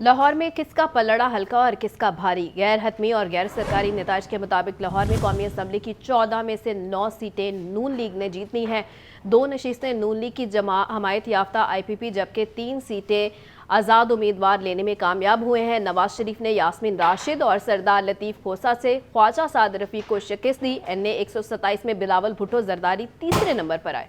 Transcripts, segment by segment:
لاہور میں کس کا پلڑا ہلکا اور کس کا بھاری؟ غیر حتمی اور غیر سرکاری نتائج کے مطابق لاہور میں قومی اسمبلی کی 14 میں سے 9 سیٹیں نون لیگ نے جیتنی ہیں۔ 2 نشستیں نون لیگ کی حمایت یافتہ آئی پی پی جبکہ 3 سیٹیں آزاد امیدوار لینے میں کامیاب ہوئے ہیں۔ نواز شریف نے یاسمین راشد اور سردار لطیف کھوسہ سے خواجہ سعد رفیق کو شکست دی۔ این اے 127 میں بلاول بھٹو زرداری تیسرے نمبر پر آئے۔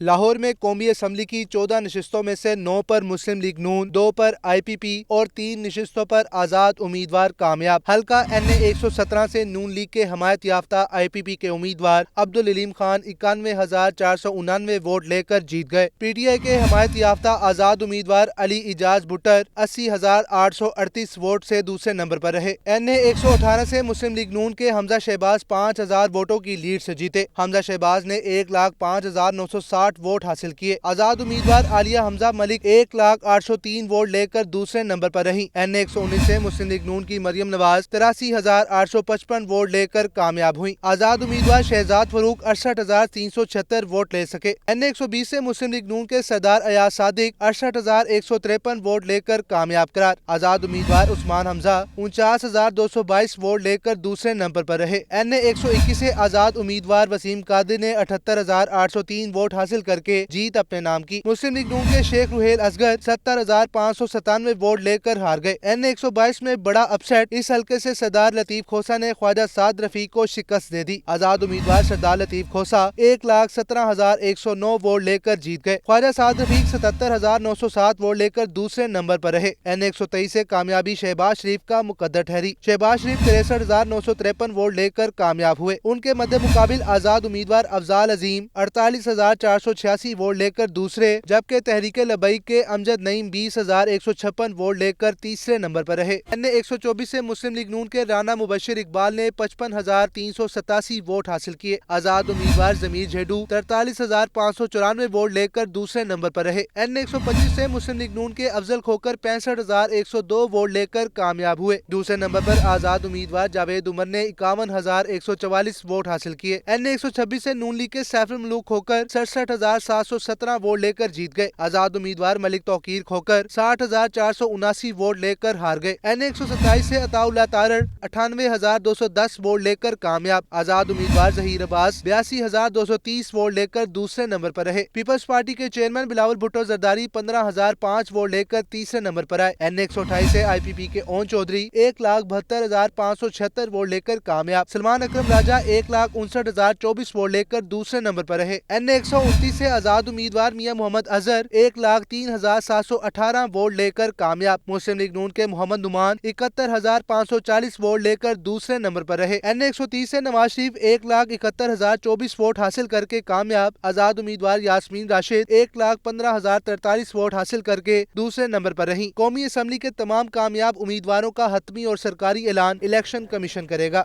لاہور میں قومی اسمبلی کی 14 نشستوں میں سے 9 پر مسلم لیگ نون، 2 پر آئی پی پی اور 3 نشستوں پر آزاد امیدوار کامیاب۔ حلقہ این اے 117 سے نون لیگ کے حمایت یافتہ آئی پی پی کے امیدوار عبدالعلیم خان 91,499 ووٹ لے کر جیت گئے۔ پی ٹی آئی کے حمایت یافتہ آزاد امیدوار علی اعجاز بٹر 80,838 ووٹ سے دوسرے نمبر پر رہے۔ این اے 118 سے مسلم لیگ نون کے حمزہ شہباز 5,000 ووٹوں کی لیڈ سے جیتے۔ حمزہ شہباز نے 1,05,960 ووٹ حاصل کیے۔ آزاد امیدوار عالیہ حمزہ ملک 1,0803 ووٹ لے کر دوسرے نمبر پر رہی۔ این اے 119 سے مسلم لیگ نون کی مریم نواز 83,855 ووٹ لے کر کامیاب ہوئی۔ آزاد امیدوار شہزاد فاروق 68,376 ووٹ لے سکے۔ این اے 120 سے مسلم لیگ نون کے سردار ایاز صادق 68,153 ووٹ لے کر کامیاب قرار۔ آزاد امیدوار عثمان حمزہ 49,222 ووٹ لے کر دوسرے نمبر پر رہے۔ این اے 121 سے آزاد امیدوار وسیم قادر نے 78,803 ووٹ حاصل کر کے جیت اپنے نام کی۔ مسلم لیگ نون کے شیخ روہیل اصغر 70,597 ووٹ لے کر ہار گئے۔ این اے 122 میں بڑا اپسیٹ، اس حلقے سے سردار لطیف کھوسہ نے خواجہ سعد رفیق کو شکست دے دی۔ آزاد امیدوار سردار لطیف کھوسہ 1,17,109 ووٹ لے کر جیت گئے۔ خواجہ سعد رفیق 77,907 ووٹ لے کر دوسرے نمبر پر رہے۔ این اے 123 سے کامیابی شہباز شریف کا مقدر ٹھہری۔ شہباز شریف 63,953 ووٹ لے کر کامیاب ہوئے۔ ان کے مد مقابل آزاد امیدوار افضال عظیم 48,486 ووٹ لے کر دوسرے، جبکہ تحریک لبیک کے امجد نعیم 20,156 ووٹ لے کر تیسرے نمبر پر رہے۔ این اے 124 سے مسلم لیگ نون کے رانا مبشر اقبال نے 55,387 ووٹ حاصل کیے۔ آزاد امیدوار ضمیر جھیڈو 43,594 ووٹ لے کر دوسرے نمبر پر رہے۔ این اے 125 سے مسلم لیگ نون کے افضل کھوکر 65,102 ووٹ لے کر کامیاب ہوئے۔ دوسرے نمبر پر آزاد امیدوار جاوید عمر نے 51,144 ووٹ حاصل کیے۔ این اے 126 سے نون لیگ کے سیف الملوک کھوکر 67,717 ووٹ لے کر جیت گئے۔ آزاد امیدوار ملک توقیر کھوکر 60,479 ووٹ لے کر ہار گئے۔ این اے 127 سے عطا اللہ تارڑ 98,210 ووٹ لے کر کامیاب۔ آزاد امیدوار ظہیر عباس 82,230 ووٹ لے کر دوسرے نمبر پر رہے۔ پیپلز پارٹی کے چیئرمین بلاول بھٹو زرداری 15,005 ووٹ لے کر تیسرے نمبر پر آئے۔ این اے 128 سے آئی پی پی کے اون چودھری 1,72,576 ووٹ لے کر کامیاب۔ سلمان اکرم راجہ 1,59,024 ووٹ لے کر دوسرے نمبر پر رہے۔ این اے 129 سے آزاد امیدوار میاں محمد اظہر 1,03,718 ووٹ لے کر کامیاب۔ مسلم لیگ نون کے محمد نعمان 71,540 ووٹ لے کر دوسرے نمبر پر رہے۔ این اے 130 سے نواز شریف 1,71,024 ووٹ حاصل کر کے کامیاب۔ آزاد امیدوار یاسمین راشد 1,15,043 ووٹ حاصل کر کے دوسرے نمبر پر رہی۔ قومی اسمبلی کے تمام کامیاب امیدواروں کا حتمی اور سرکاری اعلان الیکشن کمیشن کرے گا۔